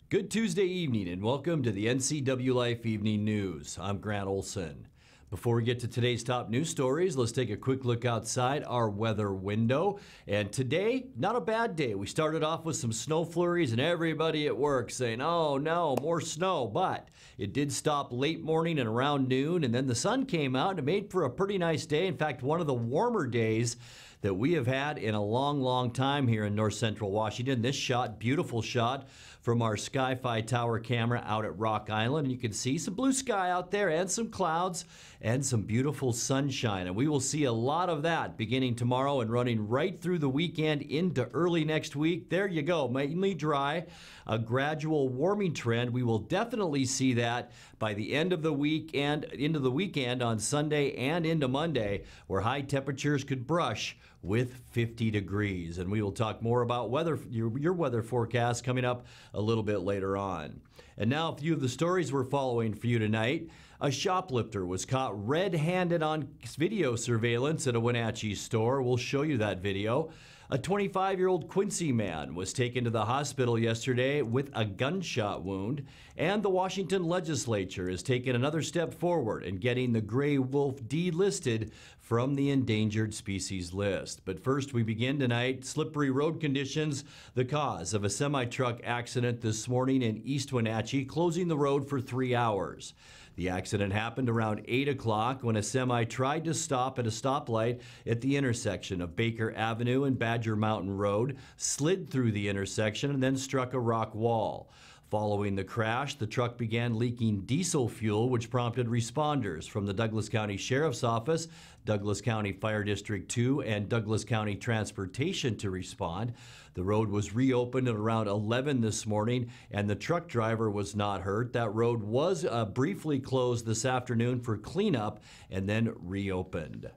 Good Tuesday evening and welcome to the NCWLIFE Evening News. I'm Grant Olson. Before we get to today's top news stories, let's take a quick look outside our weather window. And today, not a bad day. We started off with some snow flurries and everybody at work saying, oh no, more snow. But it did stop late morning and around noon, and then the sun came out and it made for a pretty nice day. In fact, one of the warmer days that we have had in a long time here in north central Washington. This shot, beautiful shot from our Sky-Fi tower camera out at Rock Island. And you can see some blue sky out there and some clouds and some beautiful sunshine. And we will see a lot of that beginning tomorrow and running right through the weekend into early next week. There you go, mainly dry, a gradual warming trend. We will definitely see that by the end of the week and into the weekend on Sunday and into Monday, where high temperatures could brush with 50 degrees. And we will talk more about your weather forecast coming up a little bit later on. And now a few of the stories we're following for you tonight. A shoplifter was caught red-handed on video surveillance at a Wenatchee store. We'll show you that video. A 25-year-old Quincy man was taken to the hospital yesterday with a gunshot wound. And the Washington legislature has taken another step forward in getting the gray wolf delisted from the endangered species list. But first, we begin tonight. Slippery road conditions, the cause of a semi-truck accident this morning in East Wenatchee, closing the road for 3 hours. The accident happened around 8 o'clock when a semi tried to stop at a stoplight at the intersection of Baker Avenue and Badger Mountain Road, slid through the intersection, and then struck a rock wall. Following the crash, the truck began leaking diesel fuel, which prompted responders from the Douglas County Sheriff's Office, Douglas County Fire District 2, and Douglas County Transportation to respond. The road was reopened at around 11 this morning, and the truck driver was not hurt. That road was briefly closed this afternoon for cleanup and then reopened.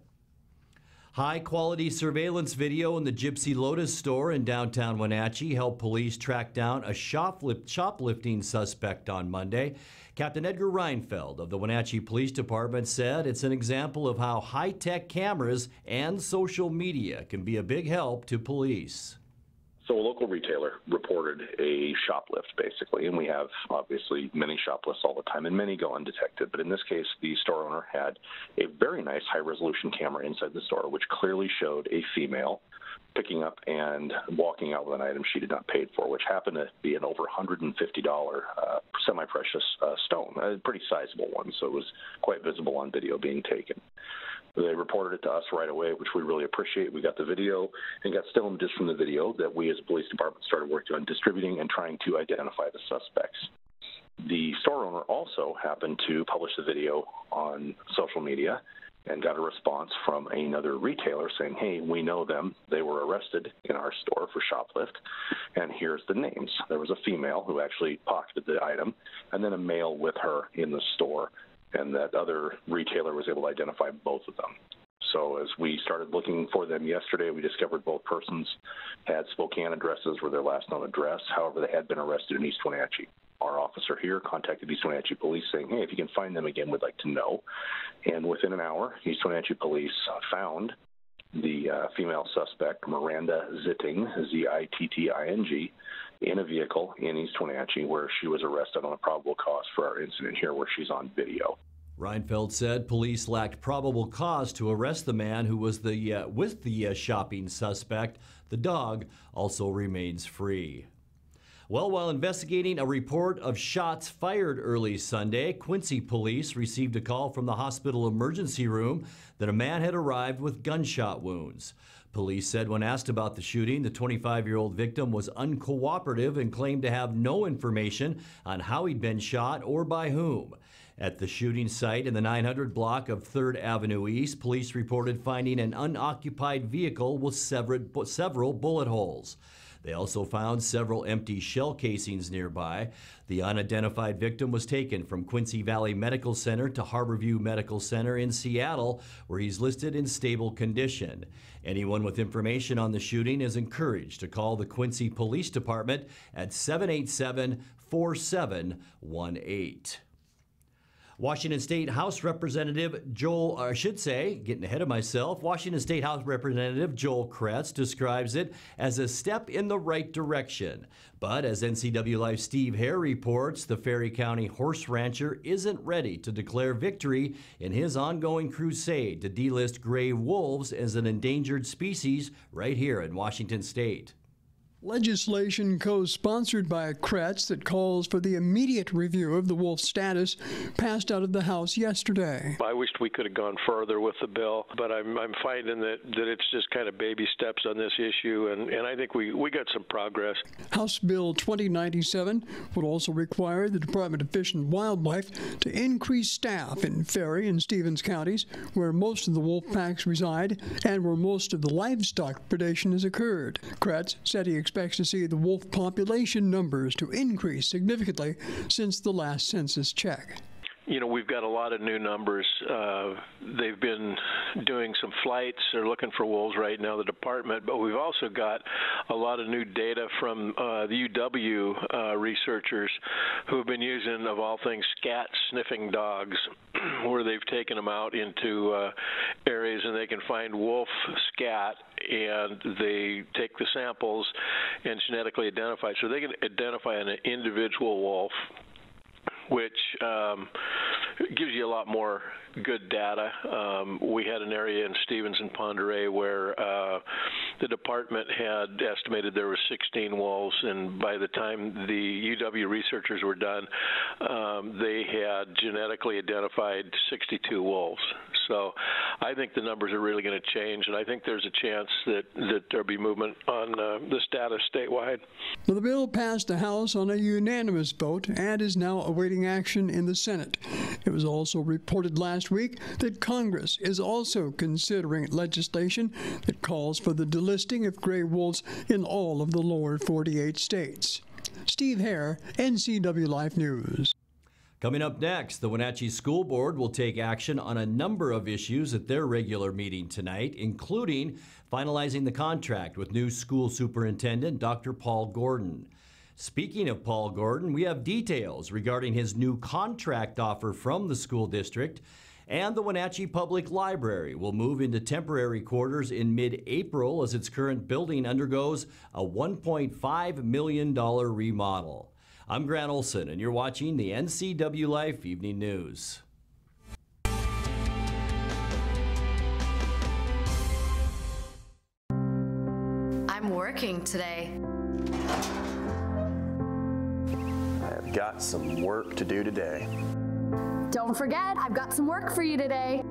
High-quality surveillance video in the Gypsy Lotus store in downtown Wenatchee helped police track down a shoplifting suspect on Monday. Captain Edgar Reinfeld of the Wenatchee Police Department said it's an example of how high-tech cameras and social media can be a big help to police. So a local retailer reported a shoplift, basically, and we have obviously many shoplifts all the time, and many go undetected. But in this case, the store owner had a very nice high-resolution camera inside the store, which clearly showed a female picking up and walking out with an item she did not pay for, which happened to be an over $150 semi-precious stone, a pretty sizable one, so it was quite visible on video being taken. They reported it to us right away, which we really appreciate. We got the video and got still images from the video that we as a police department started working on distributing and trying to identify the suspects. The store owner also happened to publish the video on social media and got a response from another retailer saying, hey, we know them. They were arrested in our store for shoplift, and here's the names. There was a female who actually pocketed the item, and then a male with her in the store, and that other retailer was able to identify both of them. So as we started looking for them yesterday, we discovered both persons had Spokane addresses, were their last known address. However, they had been arrested in East Wenatchee. Our officer here contacted East Wenatchee Police saying, hey, if you can find them again, we'd like to know. And within an hour, East Wenatchee Police found the female suspect, Miranda Zitting, Z-I-T-T-I-N-G, in a vehicle in East Wenatchee where she was arrested on a probable cause for our incident here where she's on video. Reinfeld said police lacked probable cause to arrest the man who was with the shopping suspect. The dog also remains free. Well, while investigating a report of shots fired early Sunday, Quincy police received a call from the hospital emergency room that a man had arrived with gunshot wounds. Police said when asked about the shooting, the 25-year-old victim was uncooperative and claimed to have no information on how he'd been shot or by whom. At the shooting site in the 900 block of 3rd Avenue East, police reported finding an unoccupied vehicle with several bullet holes. They also found several empty shell casings nearby. The unidentified victim was taken from Quincy Valley Medical Center to Harborview Medical Center in Seattle, where he's listed in stable condition. Anyone with information on the shooting is encouraged to call the Quincy Police Department at 787-4718. Washington State House Representative Joel, or I should say, getting ahead of myself, Washington State House Representative Joel Kretz describes it as a step in the right direction. But as NCWLIFE Steve Hare reports, the Ferry County horse rancher isn't ready to declare victory in his ongoing crusade to delist gray wolves as an endangered species right here in Washington State. Legislation co-sponsored by Kretz that calls for the immediate review of the wolf status passed out of the House yesterday. I wished we could have gone further with the bill, but I'm finding that it's just kind of baby steps on this issue, and I think we got some progress. House Bill 2097 would also require the Department of Fish and Wildlife to increase staff in Ferry and Stevens counties, where most of the wolf packs reside and where most of the livestock predation has occurred. Kretz said he expects to see the wolf population numbers to increase significantly since the last census check. You know, we've got a lot of new numbers. They've been doing some flights. They're looking for wolves right now, the department, but we've also got a lot of new data from the UW researchers who have been using, of all things, scat sniffing dogs, where they've taken them out into areas and they can find wolf scat, and they take the samples and genetically identify. So they can identify an individual wolf, which gives you a lot more good data. We had an area in Stevens and Ponderay where the department had estimated there were 16 wolves, and by the time the UW researchers were done, they had genetically identified 62 wolves. So I think the numbers are really going to change, and I think there's a chance that there'll be movement on the status statewide. Well, the bill passed the House on a unanimous vote and is now awaiting action in the Senate. It was also reported last week that Congress is also considering legislation that calls for the delisting of gray wolves in all of the lower 48 states. Steve Hare, NCWLIFE News. Coming up next, the Wenatchee School Board will take action on a number of issues at their regular meeting tonight, including finalizing the contract with new school superintendent Dr. Paul Gordon. Speaking of Paul Gordon, we have details regarding his new contract offer from the school district, and the Wenatchee Public Library will move into temporary quarters in mid-April as its current building undergoes a $1.5 million remodel. I'm Grant Olson, and you're watching the NCWLIFE Evening News. I'm working today. I've got some work to do today. Don't forget, I've got some work for you today.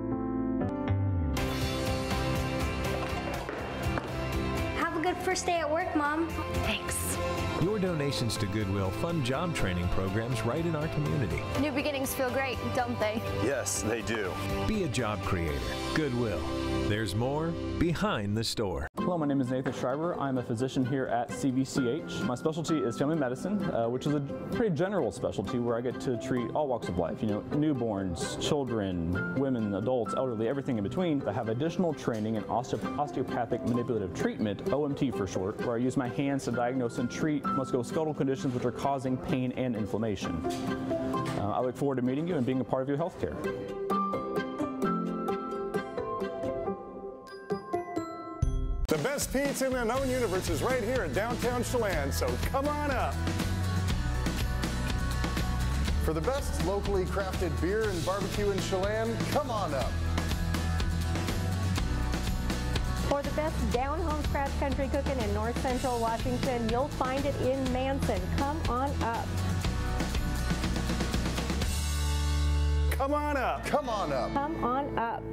Have a good first day at work, Mom. Thanks. Your donations to Goodwill fund job training programs right in our community. New beginnings feel great, don't they? Yes, they do. Be a job creator. Goodwill. There's more behind the store. Hello, my name is Nathan Schreiber. I'm a physician here at CVCH. My specialty is family medicine, which is a pretty general specialty where I get to treat all walks of life. You know, newborns, children, women, adults, elderly, everything in between. I have additional training in osteopathic manipulative treatment, OMT for short, where I use my hands to diagnose and treat musculoskeletal conditions which are causing pain and inflammation. I look forward to meeting you and being a part of your healthcare. The best pizza in the known universe is right here in downtown Chelan, so come on up. For the best locally crafted beer and barbecue in Chelan, come on up. For the best down-home scratch country cooking in north central Washington, you'll find it in Manson. Come on up. Come on up. Come on up. Come on up.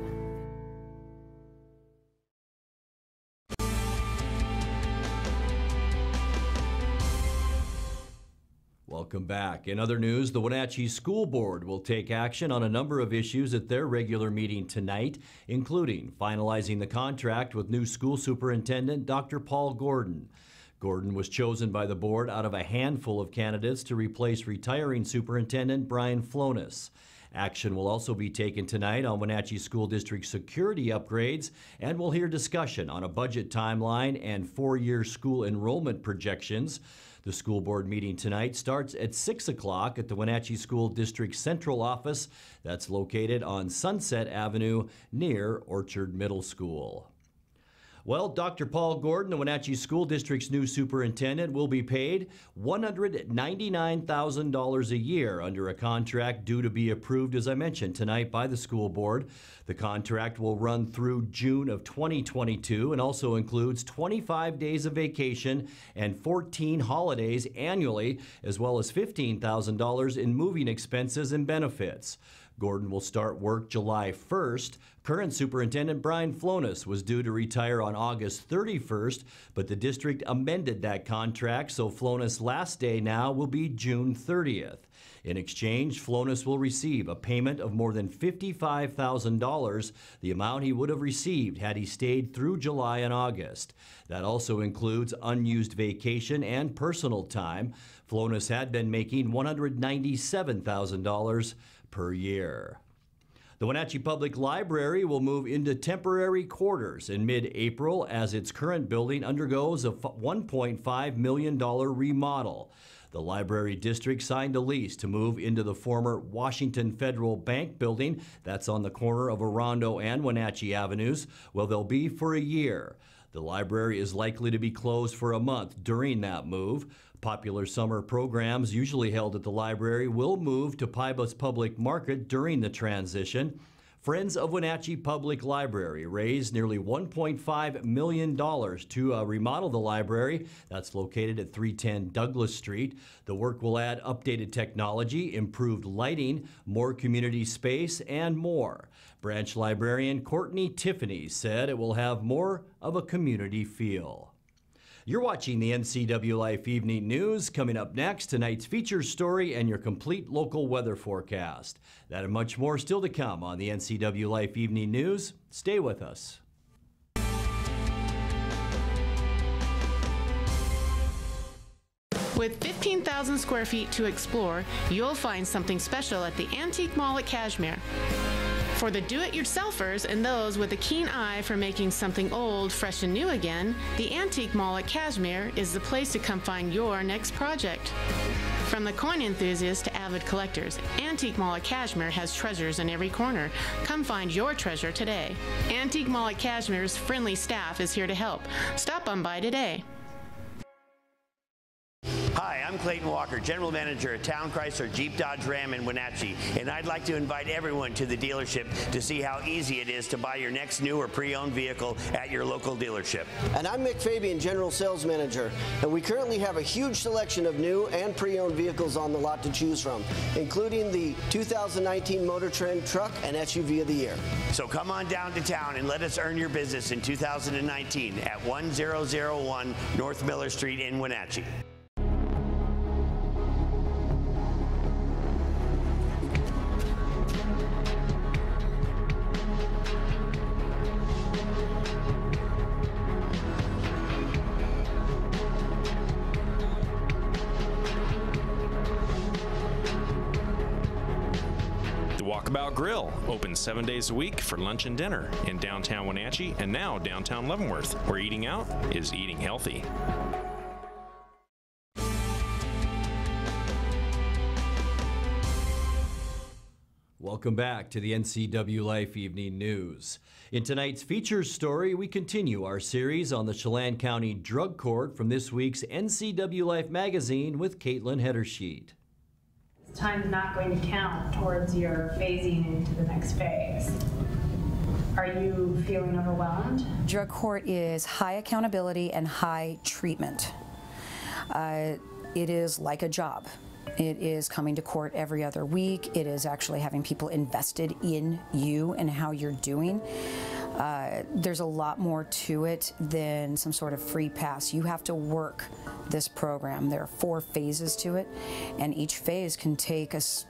Welcome back. In other news, the Wenatchee School Board will take action on a number of issues at their regular meeting tonight, including finalizing the contract with new school superintendent Dr. Paul Gordon. Gordon was chosen by the board out of a handful of candidates to replace retiring superintendent Brian Flonis. Action will also be taken tonight on Wenatchee School District security upgrades, and we'll hear discussion on a budget timeline and four-year school enrollment projections. The school board meeting tonight starts at 6 o'clock at the Wenatchee School District Central Office. That's located on Sunset Avenue near Orchard Middle School. Well, Dr. Paul Gordon, the Wenatchee School District's new superintendent, will be paid $199,000 a year under a contract due to be approved, as I mentioned, tonight by the school board. The contract will run through June of 2022 and also includes 25 days of vacation and 14 holidays annually, as well as $15,000 in moving expenses and benefits. Gordon will start work July 1st. Current Superintendent Brian Flonis was due to retire on August 31st, but the district amended that contract, so Flonis' last day now will be June 30th. In exchange, Flonis will receive a payment of more than $55,000, the amount he would have received had he stayed through July and August. That also includes unused vacation and personal time. Flonis had been making $197,000 per year. The Wenatchee Public Library will move into temporary quarters in mid-April as its current building undergoes a $1.5 million remodel. The library district signed a lease to move into the former Washington Federal Bank building. That's on the corner of Orondo and Wenatchee Avenues. Well, they'll be for a year. The library is likely to be closed for a month during that move. Popular summer programs usually held at the library will move to Pybus Public Market during the transition. Friends of Wenatchee Public Library raised nearly $1.5 million to remodel the library. That's located at 310 Douglas Street. The work will add updated technology, improved lighting, more community space, and more. Branch librarian Courtney Tiffany said it will have more of a community feel. You're watching the NCWLIFE Evening News. Coming up next, tonight's feature story and your complete local weather forecast. That and much more still to come on the NCWLIFE Evening News. Stay with us. With 15,000 square feet to explore, you'll find something special at the Antique Mall at Cashmere. For the do-it-yourselfers and those with a keen eye for making something old, fresh and new again, the Antique Mall at Cashmere is the place to come find your next project. From the coin enthusiasts to avid collectors, Antique Mall at Cashmere has treasures in every corner. Come find your treasure today. Antique Mall at Cashmere's friendly staff is here to help. Stop on by today. Hi, I'm Clayton Walker, General Manager at Town Chrysler Jeep Dodge Ram in Wenatchee, and I'd like to invite everyone to the dealership to see how easy it is to buy your next new or pre-owned vehicle at your local dealership. And I'm Mick Fabian, General Sales Manager, and we currently have a huge selection of new and pre-owned vehicles on the lot to choose from, including the 2019 Motor Trend Truck and SUV of the Year. So come on down to town and let us earn your business in 2019 at 1001 North Miller Street in Wenatchee. Walkabout Grill, open 7 days a week for lunch and dinner in downtown Wenatchee and now downtown Leavenworth, where eating out is eating healthy. Welcome back to the NCWLIFE Evening News. In tonight's features story, we continue our series on the Chelan County Drug Court from this week's NCWLIFE magazine with Caitlin Hedersheet. Time's not going to count towards your phasing into the next phase. Are you feeling overwhelmed? Drug court is high accountability and high treatment. It is like a job. It is coming to court every other week. It is actually having people invested in you and how you're doing. There's a lot more to it than some sort of free pass. You have to work this program. There are 4 phases to it, and each phase can take us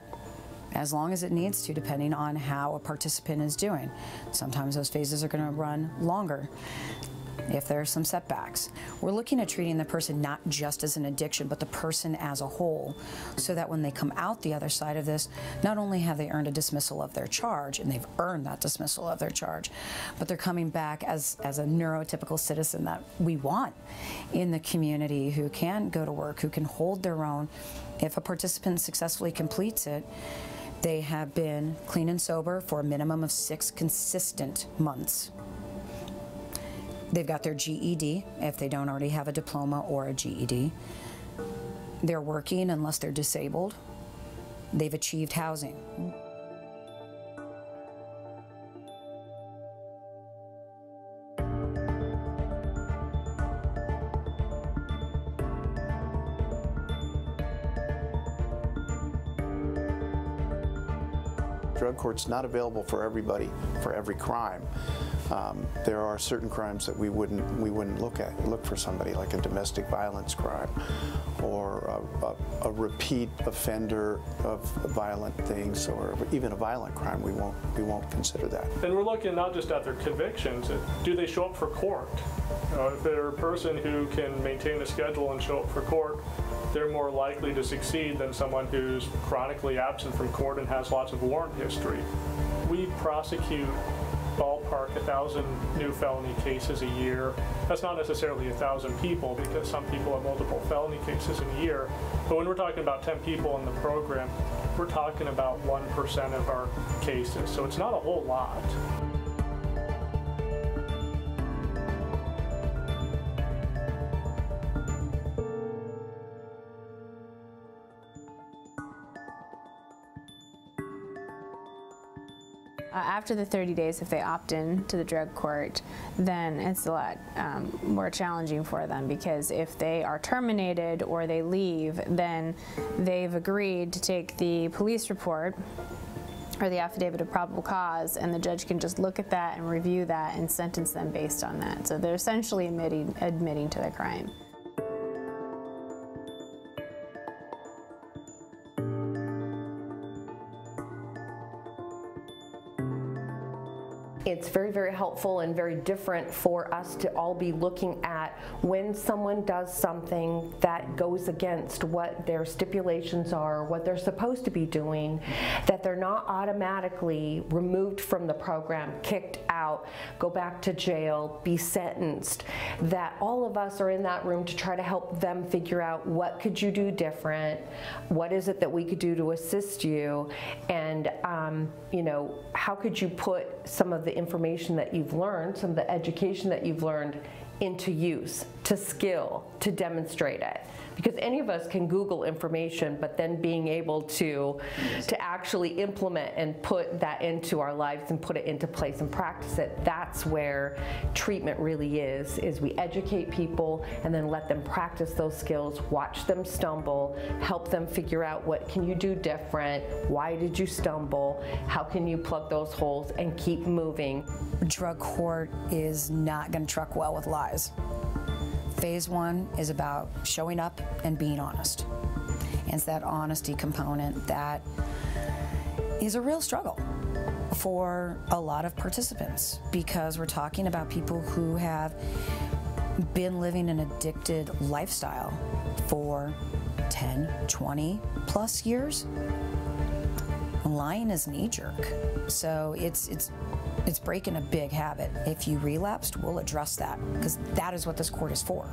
as long as it needs to, depending on how a participant is doing. Sometimes those phases are going to run longer. if there are some setbacks. We're looking at treating the person not just as an addiction, but the person as a whole, so that when they come out the other side of this, not only have they earned a dismissal of their charge, and they've earned that dismissal of their charge, but they're coming back as a neurotypical citizen that we want in the community, who can go to work, who can hold their own. If a participant successfully completes it, they have been clean and sober for a minimum of 6 consistent months. They've got their GED, if they don't already have a diploma or a GED. They're working unless they're disabled. They've achieved housing. Drug court's not available for everybody for every crime. There are certain crimes that we wouldn't look at. Look for somebody like a domestic violence crime or a repeat offender of violent things, or even a violent crime. We won't consider that. And we're looking not just at their convictions. Do they show up for court? If they're a person who can maintain a schedule and show up for court, they're more likely to succeed than someone who's chronically absent from court and has lots of warrant history. We prosecute ballpark 1,000 new felony cases a year. That's not necessarily 1,000 people, because some people have multiple felony cases in a year. But when we're talking about 10 people in the program, we're talking about 1% of our cases. So it's not a whole lot. After the 30 days, if they opt in to the drug court, then it's a lot more challenging for them, because if they are terminated or they leave, then they've agreed to take the police report or the affidavit of probable cause, and the judge can just look at that and review that and sentence them based on that. So they're essentially admitting to the crime. It's very, very helpful and very different for us to all be looking at when someone does something that goes against what their stipulations are, what they're supposed to be doing, that they're not automatically removed from the program, kicked out, go back to jail, be sentenced, that all of us are in that room to try to help them figure out what could you do different, what is it that we could do to assist you, and you know, how could you put some of the information that you've learned, some of the education that you've learned into use, to skill, to demonstrate it. Because any of us can Google information, but then being able to actually implement and put that into our lives and put it into place and practice it, that's where treatment really is we educate people and then let them practice those skills, watch them stumble, help them figure out what can you do different, why did you stumble, how can you plug those holes and keep moving. Drug court is not going to truck well with lies. Phase 1 is about showing up and being honest. And it's that honesty component that is a real struggle for a lot of participants, because we're talking about people who have been living an addicted lifestyle for 10, 20 plus years. Lying is knee-jerk. So it's breaking a big habit. If you relapsed, we'll address that, because that is what this court is for.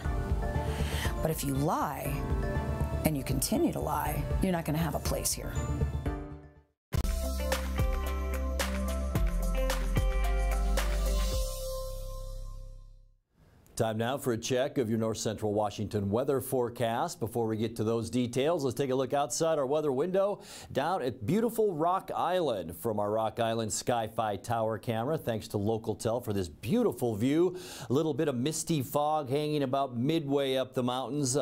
But if you lie, and you continue to lie, you're not going to have a place here. Time now for a check of your North Central Washington weather forecast. Before we get to those details, let's take a look outside our weather window down at beautiful Rock Island from our Rock Island Sky-Fi Tower camera. Thanks to LocalTel for this beautiful view. A little bit of misty fog hanging about midway up the mountains.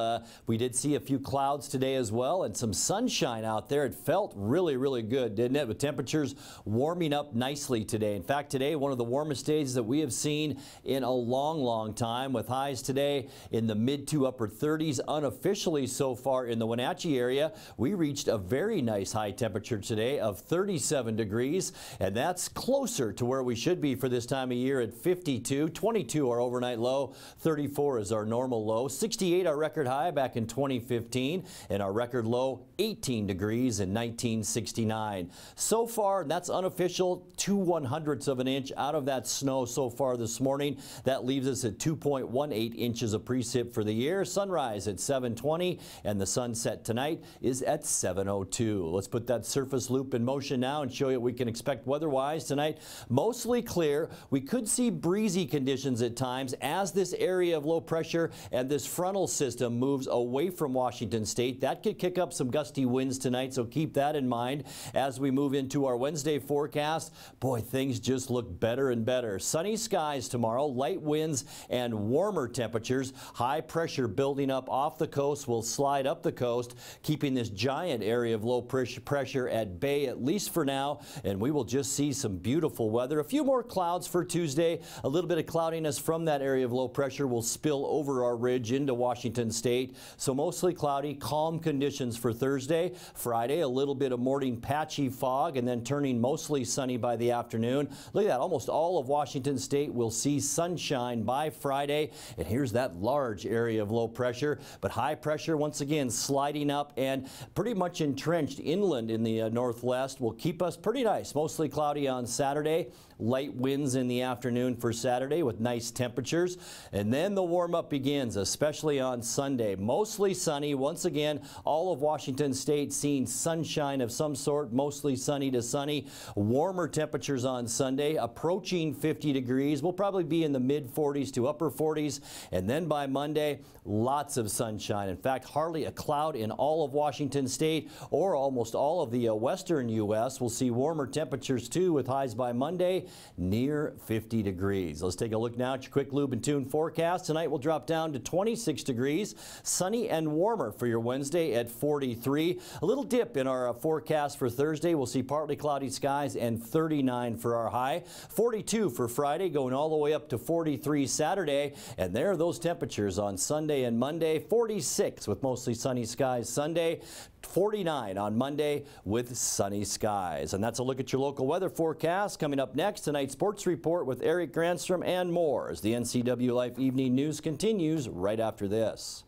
We did see a few clouds today as well, and some sunshine out there. It felt really, really good, didn't it? With temperatures warming up nicely today. In fact, today, one of the warmest days that we have seen in a long, long time. time with highs today in the mid to upper 30s. Unofficially so far in the Wenatchee area, we reached a very nice high temperature today of 37 degrees, and that's closer to where we should be for this time of year at 52. 22 our overnight low, 34 is our normal low, 68 our record high back in 2015, and our record low 18 degrees in 1969. So far, that's unofficial, 2/100ths of an inch out of that snow so far this morning. That leaves us at 2.18 inches of precip for the year. Sunrise at 7:20, and the sunset tonight is at 7:02. Let's put that surface loop in motion now and show you what we can expect weather-wise tonight. Mostly clear. We could see breezy conditions at times as this area of low pressure and this frontal system moves away from Washington State. That could kick up some gusty winds tonight, so keep that in mind as we move into our Wednesday forecast. Boy, things just look better and better. Sunny skies tomorrow, light winds and warmer temperatures. High pressure building up off the coast will slide up the coast, keeping this giant area of low pressure at bay, at least for now, and we will just see some beautiful weather. A few more clouds for Tuesday. A little bit of cloudiness from that area of low pressure will spill over our ridge into Washington State, so mostly cloudy, calm conditions for Thursday. Friday, a little bit of morning patchy fog and then turning mostly sunny by the afternoon. Look at that, almost all of Washington State will see sunshine by Friday, and here's that large area of low pressure, but high pressure once again sliding up and pretty much entrenched inland in the northwest will keep us pretty nice. Mostly cloudy on Saturday. Light winds in the afternoon for Saturday with nice temperatures. And then the warm-up begins, especially on Sunday. Mostly sunny. Once again, all of Washington State seeing sunshine of some sort, mostly sunny to sunny. Warmer temperatures on Sunday, approaching 50 degrees. We'll probably be in the mid-40s to upper 40s. And then by Monday, lots of sunshine. In fact, hardly a cloud in all of Washington State or almost all of the western U.S. We'll see warmer temperatures too with highs by Monday near 50 degrees. Let's take a look now at your quick lube and tune forecast. Tonight will drop down to 26 degrees. Sunny and warmer for your Wednesday at 43. A little dip in our forecast for Thursday. We'll see partly cloudy skies and 39 for our high. 42 for Friday, going all the way up to 43 Saturday. And there are those temperatures on Sunday and Monday. 46 with mostly sunny skies Sunday. 49 on Monday with sunny skies. And that's a look at your local weather forecast. Coming up next, tonight's sports report with Eric Granstrom and more as the NCWLIFE Evening News continues right after this.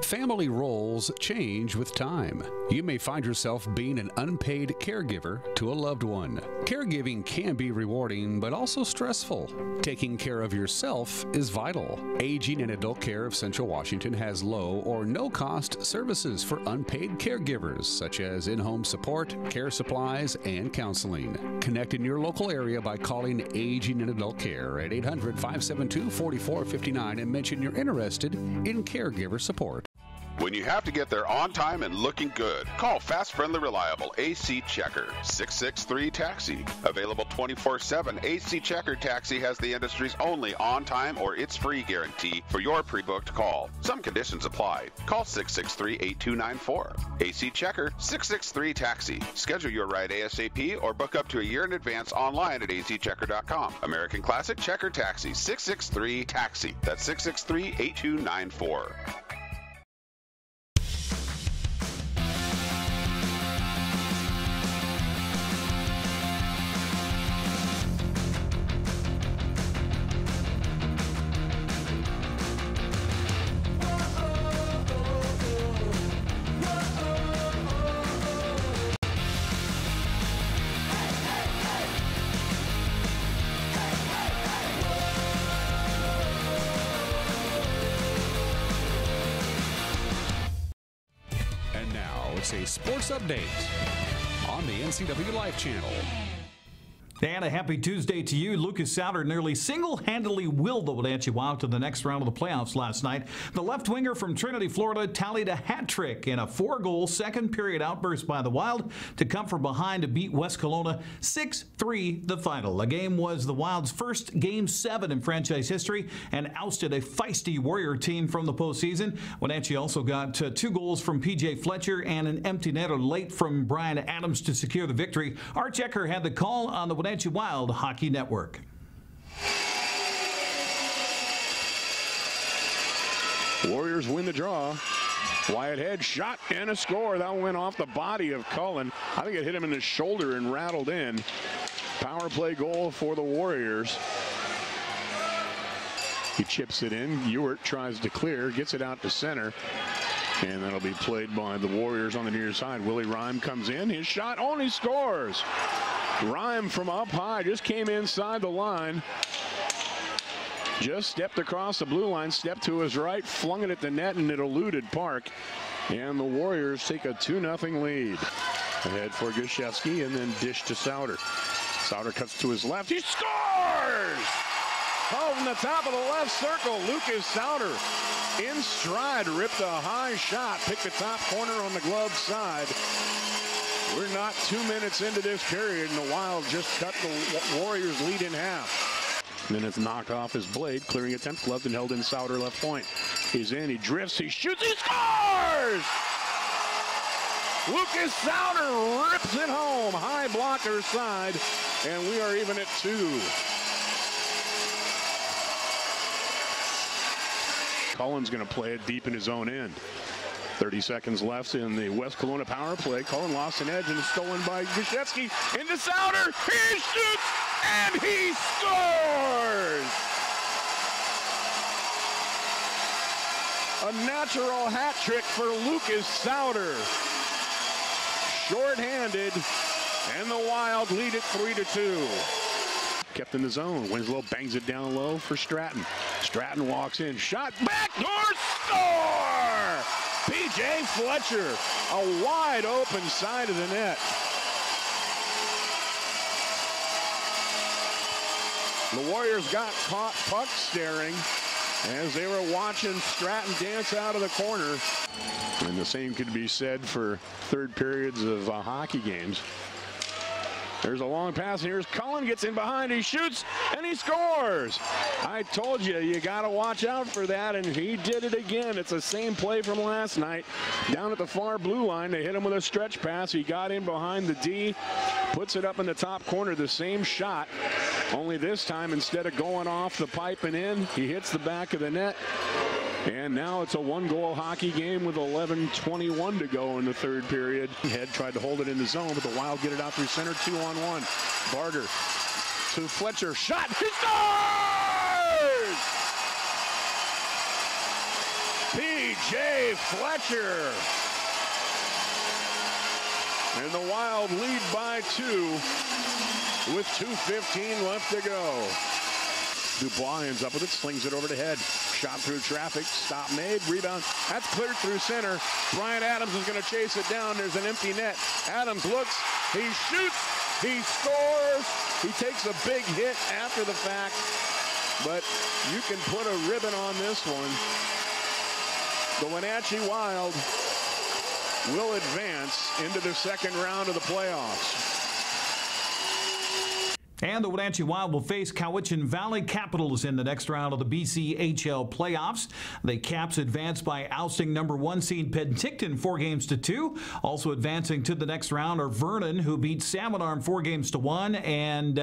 Family roles change with time. You may find yourself being an unpaid caregiver to a loved one. Caregiving can be rewarding, but also stressful. Taking care of yourself is vital. Aging and Adult Care of Central Washington has low or no cost services for unpaid caregivers, such as in-home support, care supplies, and counseling. Connect in your local area by calling Aging and Adult Care at 800-572-4459 and mention you're interested in caregiver support. When you have to get there on time and looking good, call Fast, Friendly, Reliable AC Checker, 663-TAXI. Available 24/7, AC Checker Taxi has the industry's only on-time or it's free guarantee for your pre-booked call. Some conditions apply. Call 663-8294. AC Checker, 663-TAXI. Schedule your ride ASAP or book up to a year in advance online at azchecker.com. American Classic Checker Taxi, 663-TAXI. That's 663-8294. A sports update on the NCWLIFE channel. And a happy Tuesday to you. Lucas Souter nearly single-handedly willed the Wenatchee Wild to the next round of the playoffs last night. The left winger from Trinity, Florida, tallied a hat trick in a 4-goal second-period outburst by the Wild to come from behind to beat West Kelowna 6-3 the final. The game was the Wild's first Game 7 in franchise history and ousted a feisty Warrior team from the postseason. Wenatchee also got 2 goals from P.J. Fletcher and an empty netter late from Brian Adams to secure the victory. Art Checker had the call on the Wenatchee Wild Hockey Network. Warriors win the draw. Wyatt Head shot and a score. That went off the body of Cullen. I think it hit him in the shoulder and rattled in. Power play goal for the Warriors. He chips it in. Ewert tries to clear, gets it out to center. And that'll be played by the Warriors on the near side. Willie Rhyme comes in. His shot only scores. Rhyme from up high just came inside the line. Just stepped across the blue line, stepped to his right, flung it at the net, and it eluded Park. And the Warriors take a 2-0 lead. Ahead for Gashevsky and then dish to Sauter. Sauter cuts to his left. He scores! Oh, from the top of the left circle, Lucas Sauter in stride, ripped a high shot, picked the top corner on the glove side. We're not 2 minutes into this period, and the Wild just cut the Warriors' lead in half. And then it's knocked off his blade, clearing attempt, gloved and held in Sauter left point. He's in, he drifts, he shoots, he scores! Lucas Sauter rips it home, high blocker side, and we are even at 2. Cullen's going to play it deep in his own end. 30 seconds left in the West Kelowna power play. Cullen lost an edge and is stolen by Gashevsky into Sauter. He shoots and he scores! A natural hat trick for Lucas Sauter. Short-handed, and the Wild lead it 3-2. Kept in the zone. Winslow bangs it down low for Stratton. Stratton walks in. Shot. Backdoor score! P.J. Fletcher. A wide open side of the net. The Warriors got caught puck staring as they were watching Stratton dance out of the corner. And the same could be said for third periods of hockey games. There's a long pass, and here's Cullen, gets in behind, he shoots, and he scores. I told you, you got to watch out for that, and he did it again. It's the same play from last night. Down at the far blue line, they hit him with a stretch pass. He got in behind the D, puts it up in the top corner, the same shot. Only this time, instead of going off the pipe and in, he hits the back of the net. And now it's a one-goal hockey game with 11:21 to go in the third period. Head tried to hold it in the zone, but the Wild get it out through center, 2-on-1. Barter to Fletcher, shot, he scores! P.J. Fletcher. And the Wild lead by 2 with 2:15 left to go. Dubois ends up with it, slings it over to Head. Shot through traffic, stop made, rebound. That's cleared through center. Brian Adams is going to chase it down. There's an empty net. Adams looks, he shoots, he scores. He takes a big hit after the fact, but you can put a ribbon on this one. The Wenatchee Wild will advance into the second round of the playoffs. And the Wenatchee Wild will face Cowichan Valley Capitals in the next round of the BCHL playoffs. The Caps advance by ousting number 1 seed Penticton 4-2. Also advancing to the next round are Vernon, who beat Salmon Arm 4-1, and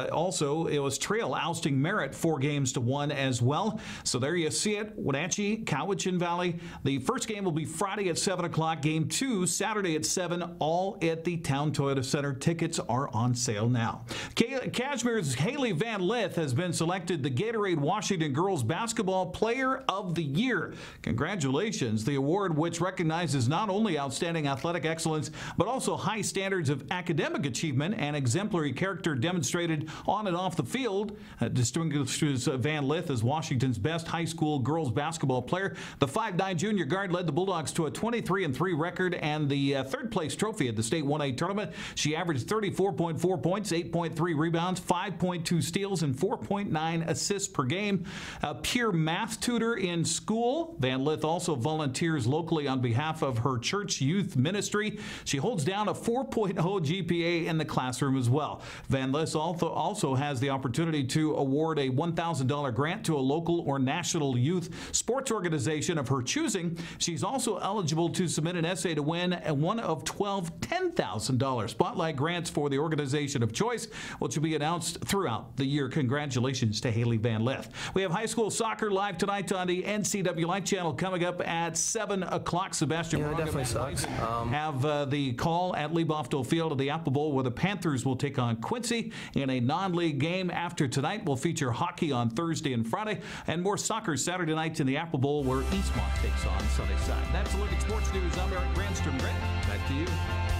also it was Trail ousting Merritt 4-1 as well. So there you see it, Wenatchee, Cowichan Valley. The first game will be Friday at 7 o'clock. Game 2 Saturday at 7, all at the Town Toyota Center. Tickets are on sale now. Cashmere's Haley Van Lith has been selected the Gatorade Washington Girls Basketball Player of the Year. Congratulations. The award, which recognizes not only outstanding athletic excellence, but also high standards of academic achievement and exemplary character demonstrated on and off the field, distinguishes Van Lith as Washington's best high school girls basketball player. The 5'9" junior guard led the Bulldogs to a 23-3 record and the third place trophy at the state 1A tournament. She averaged 34.4 points, 8.3 rebounds, 5.2 steals, and 4.9 assists per game. A peer math tutor in school. Van Lith also volunteers locally on behalf of her church youth ministry. She holds down a 4.0 GPA in the classroom as well. Van Lith also has the opportunity to award a $1,000 grant to a local or national youth sports organization of her choosing. She's also eligible to submit an essay to win one of 12 $10,000 spotlight grants for the organization of choice. which will be announced throughout the year. Congratulations to Haley Van Lith. We have high school soccer live tonight on the NCWLIFE channel coming up at 7 o'clock. Sebastian it definitely sucks. Have the call at Leibofto Field of the Apple Bowl, where the Panthers will take on Quincy in a non-league game. After tonight, we'll feature hockey on Thursday and Friday, and more soccer Saturday night in the Apple Bowl, where Eastmont takes on Sunnyside. That's a look at sports news. I'm Eric Granstrom. Grant, back to you.